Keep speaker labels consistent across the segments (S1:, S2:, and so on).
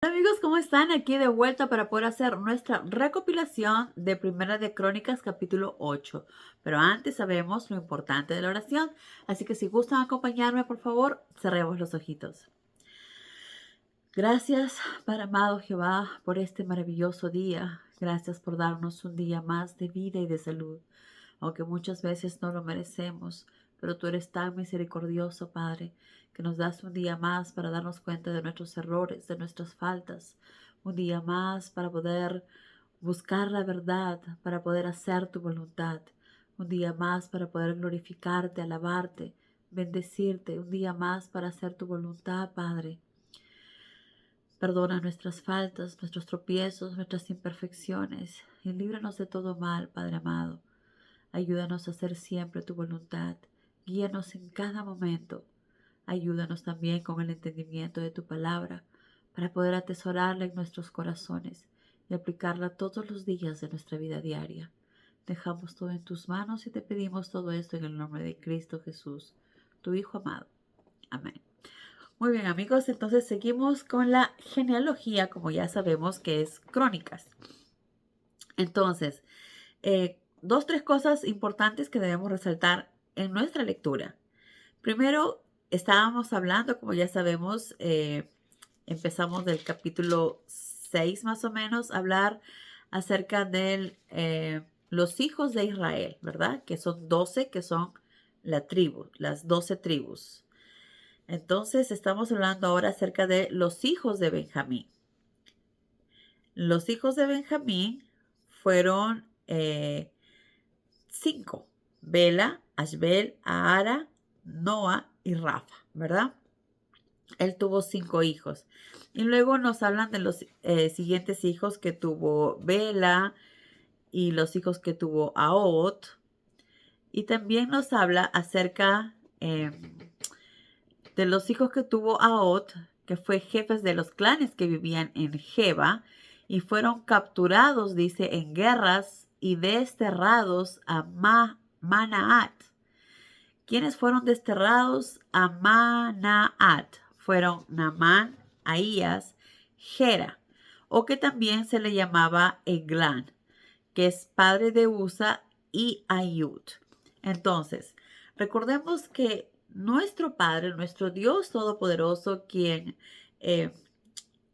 S1: Hola amigos, ¿cómo están? Aquí de vuelta para poder hacer nuestra recopilación de Primera de Crónicas capítulo 8. Pero antes sabemos lo importante de la oración, así que si gustan acompañarme, por favor, cerremos los ojitos. Gracias, Padre amado Jehová, por este maravilloso día. Gracias por darnos un día más de vida y de salud, aunque muchas veces no lo merecemos, pero tú eres tan misericordioso, Padre, que nos das un día más para darnos cuenta de nuestros errores, de nuestras faltas, un día más para poder buscar la verdad, para poder hacer tu voluntad, un día más para poder glorificarte, alabarte, bendecirte, un día más para hacer tu voluntad, Padre. Perdona nuestras faltas, nuestros tropiezos, nuestras imperfecciones y líbranos de todo mal, Padre amado. Ayúdanos a hacer siempre tu voluntad. Guíanos en cada momento. Ayúdanos también con el entendimiento de tu palabra para poder atesorarla en nuestros corazones y aplicarla todos los días de nuestra vida diaria. Dejamos todo en tus manos y te pedimos todo esto en el nombre de Cristo Jesús, tu Hijo amado. Amén. Muy bien amigos, entonces seguimos con la genealogía, como ya sabemos que es Crónicas. Entonces, tres cosas importantes que debemos resaltar en nuestra lectura. Primero, estábamos hablando, como ya sabemos, empezamos del capítulo 6 más o menos, a hablar acerca de los hijos de Israel, ¿verdad? Que son 12, que son la tribu, las 12 tribus. Entonces, estamos hablando ahora acerca de los hijos de Benjamín. Los hijos de Benjamín fueron 5. Bela, Ashbel, Ahara, Noa y Rafa, ¿verdad? Él tuvo 5 hijos. Y luego nos hablan de los siguientes hijos que tuvo Bela y los hijos que tuvo Ahod. Y también nos habla acerca de los hijos que tuvo Ahod, que fue jefes de los clanes que vivían en Geba y fueron capturados, dice, en guerras y desterrados a Manaat. ¿Quiénes fueron desterrados a Manaat? Fueron Naamán, Ahías, Gera, o que también se le llamaba Eglán, que es padre de Usa y Ayud. Entonces, recordemos que nuestro Padre, nuestro Dios Todopoderoso, quien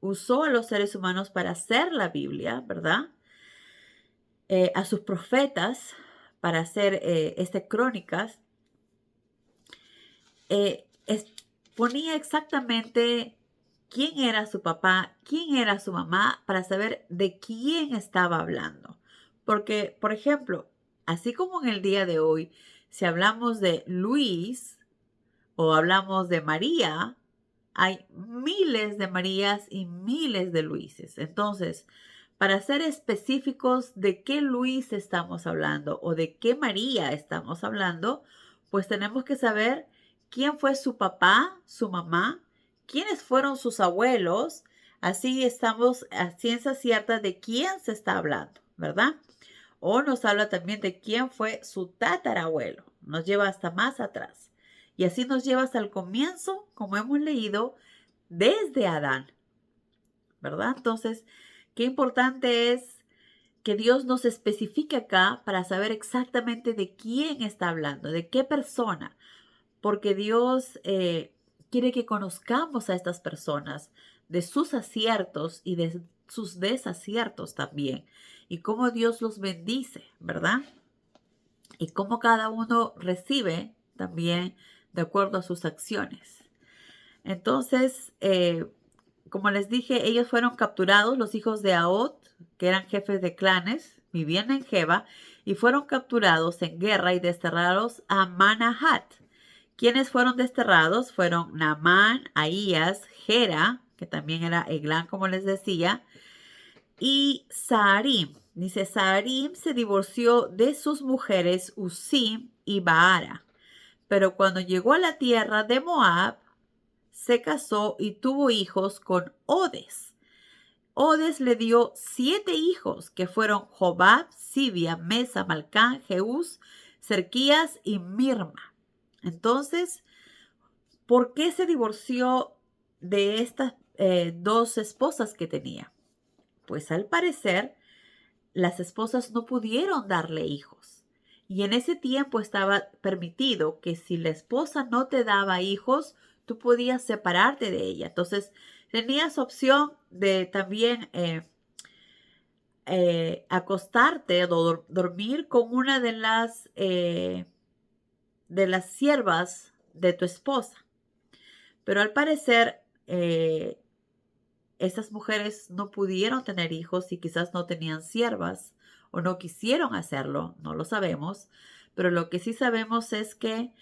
S1: usó a los seres humanos para hacer la Biblia, ¿verdad? A sus profetas para hacer crónicas, ponía exactamente quién era su papá, quién era su mamá, para saber de quién estaba hablando. Porque, por ejemplo, así como en el día de hoy, si hablamos de Luis o hablamos de María, hay miles de Marías y miles de Luises. Entonces, para ser específicos de qué Luis estamos hablando o de qué María estamos hablando, pues tenemos que saber quién fue su papá, su mamá, quiénes fueron sus abuelos. Así estamos a ciencia cierta de quién se está hablando, ¿verdad? O nos habla también de quién fue su tatarabuelo. Nos lleva hasta más atrás. Y así nos lleva hasta el comienzo, como hemos leído, desde Adán, ¿verdad? Entonces, qué importante es que Dios nos especifique acá para saber exactamente de quién está hablando, de qué persona, porque Dios quiere que conozcamos a estas personas, de sus aciertos y de sus desaciertos también, y cómo Dios los bendice, ¿verdad? Y cómo cada uno recibe también de acuerdo a sus acciones. Entonces, como les dije, ellos fueron capturados, los hijos de Ahod, que eran jefes de clanes, vivían en Geba, y fueron capturados en guerra y desterrados a Manahat. Quienes fueron desterrados fueron Naamán, Ahías, Gera, que también era Eglán, como les decía, y Saarim. Dice, Saarim se divorció de sus mujeres Usim y Baara, pero cuando llegó a la tierra de Moab, se casó y tuvo hijos con Odes. Odes le dio 7 hijos, que fueron Jobab, Sibia, Mesa, Malcán, Jeús, Cerquías y Mirma. Entonces, ¿por qué se divorció de estas dos esposas que tenía. Pues al parecer, las esposas no pudieron darle hijos. Y en ese tiempo estaba permitido que si la esposa no te daba hijos, tú podías separarte de ella. Entonces, tenías opción de también acostarte o dormir con una de las siervas de tu esposa. Pero al parecer, esas mujeres no pudieron tener hijos y quizás no tenían siervas o no quisieron hacerlo, no lo sabemos. Pero lo que sí sabemos es que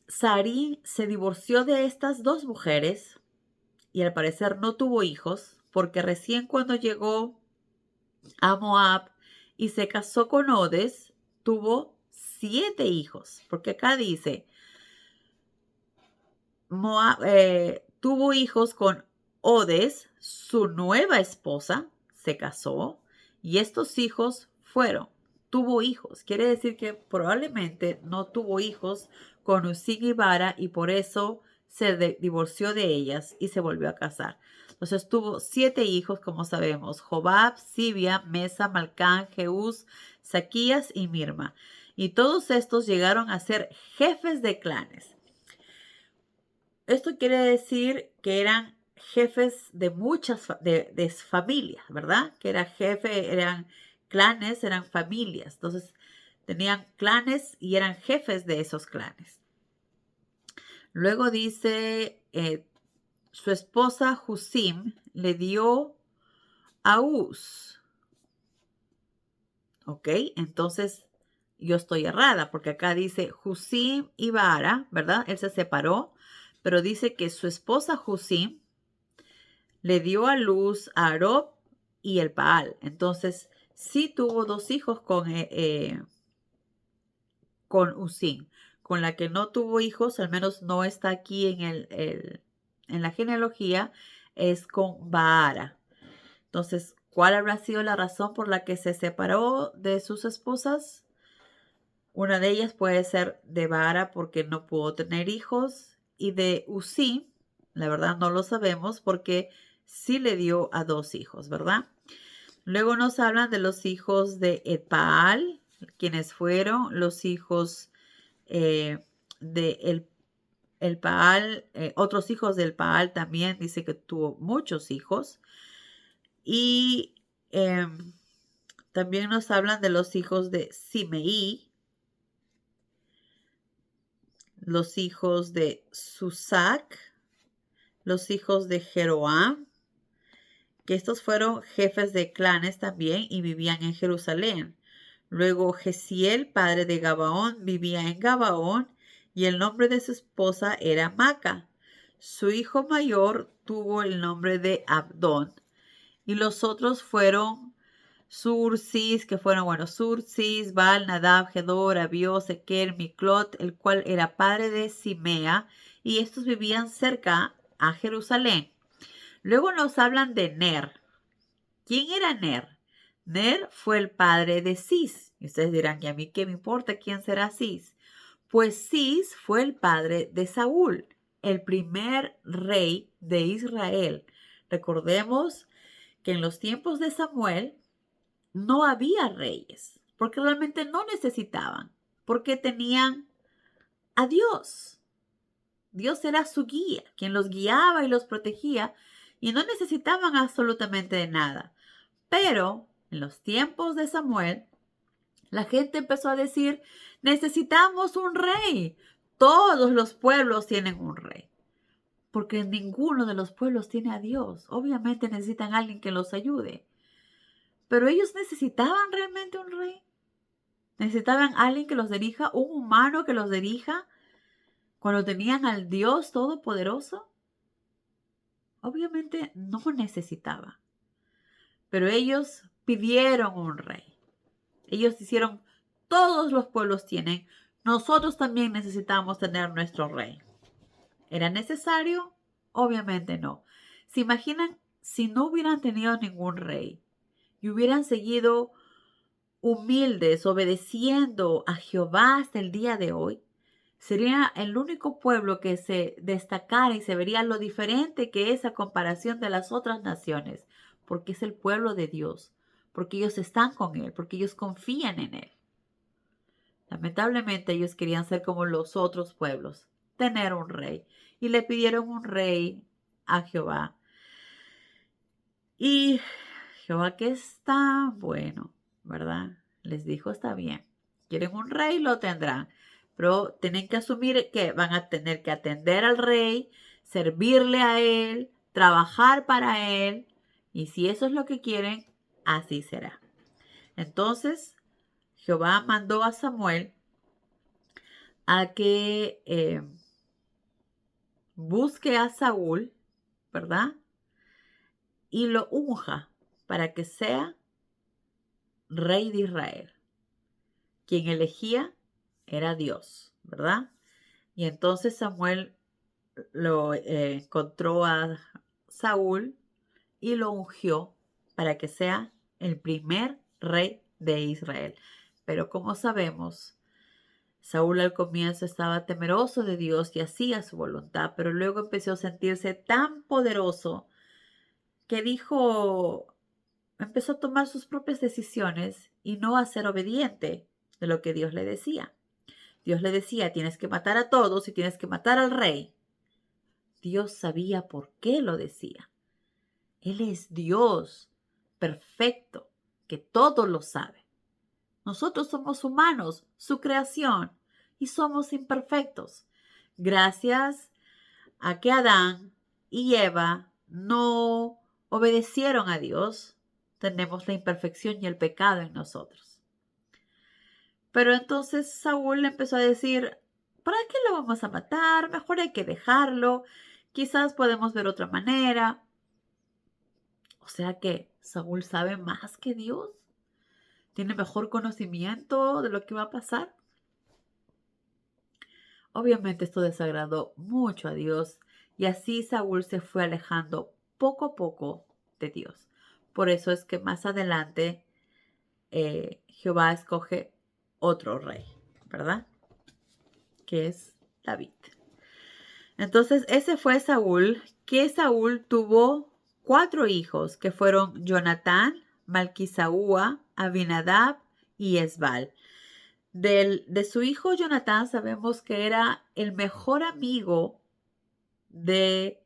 S1: Sarí se divorció de estas dos mujeres y al parecer no tuvo hijos porque recién cuando llegó a Moab y se casó con Odes, tuvo 7 hijos. Porque acá dice, Moab tuvo hijos con Odes, su nueva esposa, se casó y estos hijos tuvo hijos. Quiere decir que probablemente no tuvo hijos con Uzín y Vara y por eso se divorció de ellas y se volvió a casar. Entonces tuvo 7 hijos, como sabemos: Jobab, Sibia, Mesa, Malcán, Jeús, Zaquías y Mirma. Y todos estos llegaron a ser jefes de clanes. Esto quiere decir que eran jefes de muchas de familias, ¿verdad? Que era jefe, eran clanes, eran familias. Entonces tenían clanes y eran jefes de esos clanes. Luego dice, su esposa Husim le dio a Uz. ¿Ok? Entonces yo estoy errada porque acá dice Husim y Vara, ¿verdad? Él se separó, pero dice que su esposa Husim le dio a luz a Arob y el Baal. Entonces sí tuvo 2 hijos con Uzín. Con la que no tuvo hijos, al menos no está aquí en la genealogía, es con Baara. Entonces, ¿cuál habrá sido la razón por la que se separó de sus esposas? Una de ellas puede ser de Baara porque no pudo tener hijos, y de Uzín, la verdad no lo sabemos porque sí le dio a 2 hijos, ¿verdad? Luego nos hablan de los hijos de Etbaal, quienes fueron los hijos de el Baal, otros hijos del Baal también, dice que tuvo muchos hijos. Y también nos hablan de los hijos de Simeí, los hijos de Susac, los hijos de Jeroam, que estos fueron jefes de clanes también y vivían en Jerusalén. Luego Jeziel, padre de Gabaón, vivía en Gabaón y el nombre de su esposa era Maca. Su hijo mayor tuvo el nombre de Abdón y los otros fueron Sursis, que fueron, Sursis, Baal, Nadab, Gedor, Abió, Sequer, Miclot, el cual era padre de Simea, y estos vivían cerca a Jerusalén. Luego nos hablan de Ner. ¿Quién era Ner? Ner fue el padre de Cis. Y ustedes dirán, ¿y a mí qué me importa quién será Cis? Pues Cis fue el padre de Saúl, el primer rey de Israel. Recordemos que en los tiempos de Samuel no había reyes, porque realmente no necesitaban, porque tenían a Dios. Dios era su guía, quien los guiaba y los protegía, y no necesitaban absolutamente de nada. Pero en los tiempos de Samuel, la gente empezó a decir, necesitamos un rey. Todos los pueblos tienen un rey, porque ninguno de los pueblos tiene a Dios. Obviamente necesitan a alguien que los ayude. Pero ellos necesitaban realmente un rey. Necesitaban a alguien que los dirija, un humano que los dirija, cuando tenían al Dios Todopoderoso. Obviamente no necesitaba. Pero ellos pidieron un rey. Ellos hicieron, todos los pueblos tienen, nosotros también necesitamos tener nuestro rey. ¿Era necesario? Obviamente no. ¿Se imaginan si no hubieran tenido ningún rey y hubieran seguido humildes, obedeciendo a Jehová hasta el día de hoy? Sería el único pueblo que se destacara y se vería lo diferente que es a comparación de las otras naciones, porque es el pueblo de Dios, porque ellos están con Él, porque ellos confían en Él. Lamentablemente ellos querían ser como los otros pueblos, tener un rey, y le pidieron un rey a Jehová. Y Jehová, que está bueno, ¿verdad? Les dijo, está bien, quieren un rey, lo tendrán, pero tienen que asumir que van a tener que atender al rey, servirle a él, trabajar para él, y si eso es lo que quieren, así será. Entonces, Jehová mandó a Samuel a que busque a Saúl, ¿verdad? Y lo unja para que sea rey de Israel. Quien elegía era Dios, ¿verdad? Y entonces Samuel lo encontró a Saúl y lo ungió para que sea el primer rey de Israel. Pero como sabemos, Saúl al comienzo estaba temeroso de Dios y hacía su voluntad, pero luego empezó a sentirse tan poderoso que empezó a tomar sus propias decisiones y no a ser obediente de lo que Dios le decía. Dios le decía, tienes que matar a todos y tienes que matar al rey. Dios sabía por qué lo decía. Él es Dios perfecto, que todo lo sabe. Nosotros somos humanos, su creación, y somos imperfectos. Gracias a que Adán y Eva no obedecieron a Dios, tenemos la imperfección y el pecado en nosotros. Pero entonces Saúl empezó a decir, ¿para qué lo vamos a matar? Mejor hay que dejarlo. Quizás podemos ver otra manera. O sea que Saúl sabe más que Dios. Tiene mejor conocimiento de lo que va a pasar. Obviamente esto desagradó mucho a Dios y así Saúl se fue alejando poco a poco de Dios. Por eso es que más adelante Jehová escoge otro rey, ¿verdad? Que es David. Entonces ese fue Saúl, que Saúl tuvo 4 hijos, que fueron Jonatán, Malquisaúa, Abinadab y Esbal. De su hijo Jonatán sabemos que era el mejor amigo de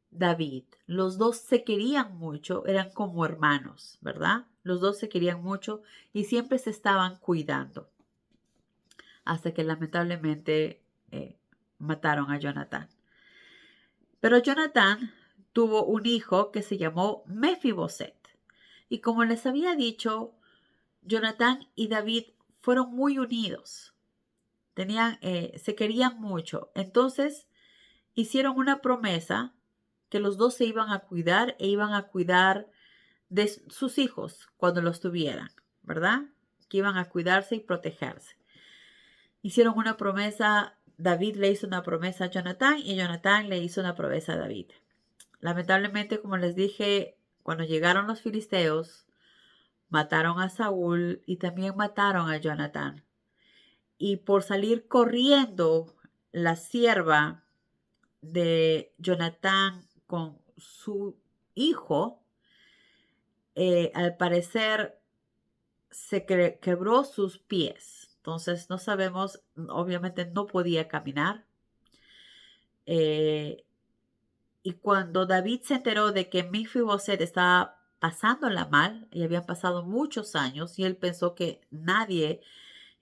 S1: David. Los dos se querían mucho, eran como hermanos, ¿verdad? Los dos se querían mucho y siempre se estaban cuidando. Hasta que lamentablemente mataron a Jonatán. Pero Jonatán tuvo un hijo que se llamó Mefiboset. Y como les había dicho, Jonatán y David fueron muy unidos. Se querían mucho. Entonces hicieron una promesa que los dos se iban a cuidar e iban a cuidar de sus hijos cuando los tuvieran, ¿verdad? Que iban a cuidarse y protegerse. Hicieron una promesa, David le hizo una promesa a Jonatán y Jonatán le hizo una promesa a David. Lamentablemente, como les dije, cuando llegaron los filisteos, mataron a Saúl y también mataron a Jonatán. Y por salir corriendo, la sierva de Jonatán con su hijo, al parecer se quebró sus pies. Entonces no sabemos, obviamente no podía caminar. Y cuando David se enteró de que Mefiboset estaba pasándola mal, y habían pasado muchos años, y él pensó que nadie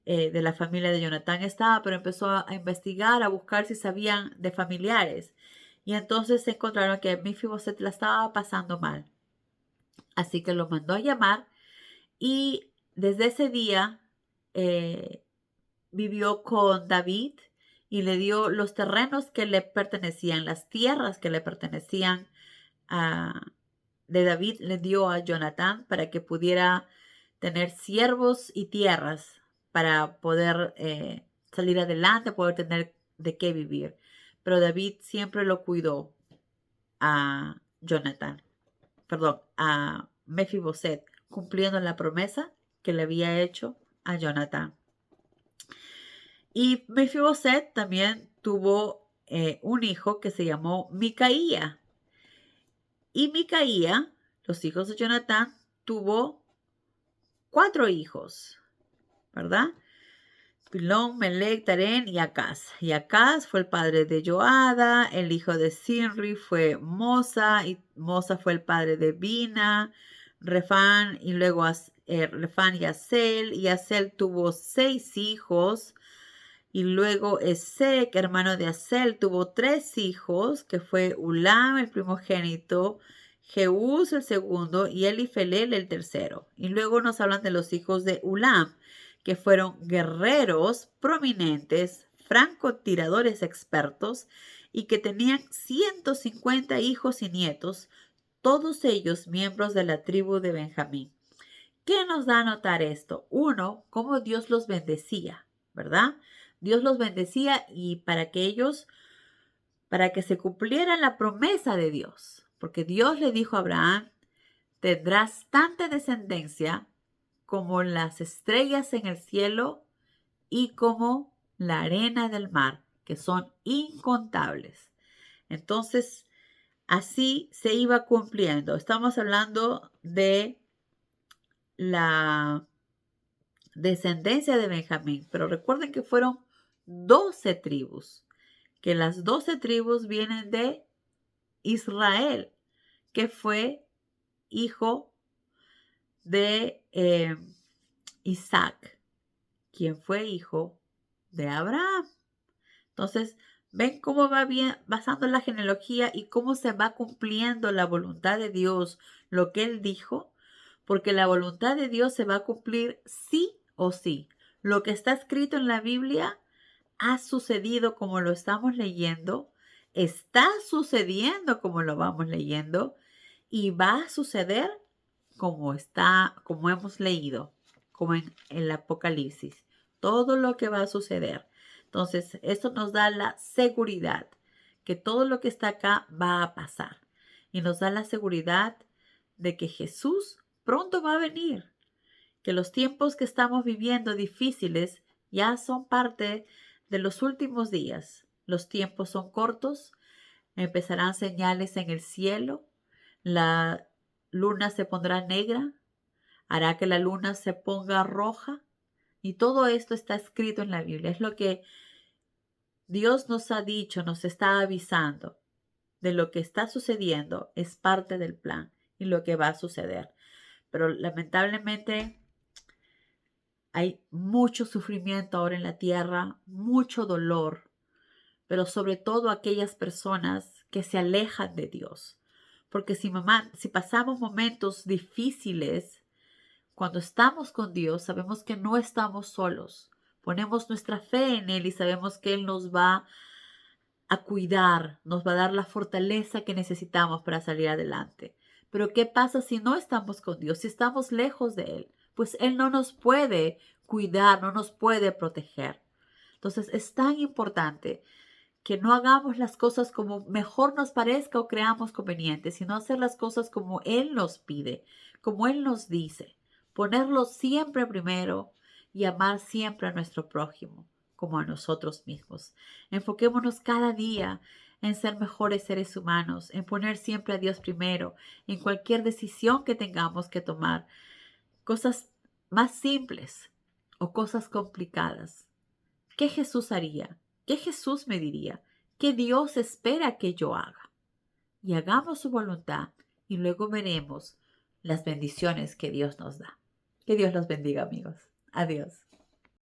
S1: de la familia de Jonatán estaba, pero empezó a investigar, a buscar si sabían de familiares. Y entonces se encontraron que Mefiboset la estaba pasando mal. Así que lo mandó a llamar y desde ese día vivió con David y le dio los terrenos que le pertenecían, las tierras que le pertenecían de David, le dio a Jonatán para que pudiera tener siervos y tierras para poder salir adelante, poder tener de qué vivir. Pero David siempre lo cuidó a Jonatán, perdón, a Mefiboset, cumpliendo la promesa que le había hecho a Jonatán. Y Mefiboset también tuvo un hijo que se llamó Micaía. Y Micaía, los hijos de Jonatán, tuvo 4 hijos, ¿verdad? Pilón, Melec, Tarén y Acaz. Y Acaz fue el padre de Joada, el hijo de Sinri fue Mosa, y Mosa fue el padre de Bina, Refán, y luego Refán y Asel tuvo 6 hijos, y luego Esec, hermano de Asel, tuvo 3 hijos, que fue Ulam, el primogénito, Jeús, el segundo, y Elifelel, el tercero. Y luego nos hablan de los hijos de Ulam, que fueron guerreros prominentes, francotiradores expertos, y que tenían 150 hijos y nietos, todos ellos miembros de la tribu de Benjamín. ¿Qué nos da a notar esto? Uno, cómo Dios los bendecía, ¿verdad? Dios los bendecía y para que se cumpliera la promesa de Dios, porque Dios le dijo a Abraham, tendrás tanta descendencia como las estrellas en el cielo y como la arena del mar, que son incontables. Entonces, así se iba cumpliendo. Estamos hablando de la descendencia de Benjamín, pero recuerden que fueron 12 tribus, que las 12 tribus vienen de Israel, que fue hijo de Isaac, quien fue hijo de Abraham. Entonces, ven cómo va bien basando la genealogía y cómo se va cumpliendo la voluntad de Dios, lo que Él dijo, porque la voluntad de Dios se va a cumplir sí o sí. Lo que está escrito en la Biblia ha sucedido como lo estamos leyendo, está sucediendo como lo vamos leyendo y va a suceder como hemos leído, como en el Apocalipsis. Todo lo que va a suceder. Entonces, esto nos da la seguridad que todo lo que está acá va a pasar. Y nos da la seguridad de que Jesús pronto va a venir. Que los tiempos que estamos viviendo difíciles ya son parte de los últimos días. Los tiempos son cortos. Empezarán señales en el cielo. La luna se pondrá negra. Hará que la luna se ponga roja. Y todo esto está escrito en la Biblia. Es lo que Dios nos ha dicho, nos está avisando de lo que está sucediendo. Es parte del plan y lo que va a suceder. Pero lamentablemente hay mucho sufrimiento ahora en la tierra, mucho dolor, pero sobre todo aquellas personas que se alejan de Dios. Porque si pasamos momentos difíciles, cuando estamos con Dios, sabemos que no estamos solos. Ponemos nuestra fe en Él y sabemos que Él nos va a cuidar, nos va a dar la fortaleza que necesitamos para salir adelante. Pero ¿qué pasa si no estamos con Dios, si estamos lejos de Él? Pues Él no nos puede cuidar, no nos puede proteger. Entonces es tan importante que no hagamos las cosas como mejor nos parezca o creamos conveniente, sino hacer las cosas como Él nos pide, como Él nos dice. Ponerlo siempre primero y amar siempre a nuestro prójimo como a nosotros mismos. Enfoquémonos cada día en ser mejores seres humanos, en poner siempre a Dios primero, en cualquier decisión que tengamos que tomar, cosas más simples o cosas complicadas. ¿Qué Jesús haría? ¿Qué Jesús me diría? ¿Qué Dios espera que yo haga? Y hagamos su voluntad y luego veremos las bendiciones que Dios nos da. Que Dios los bendiga, amigos. Adiós.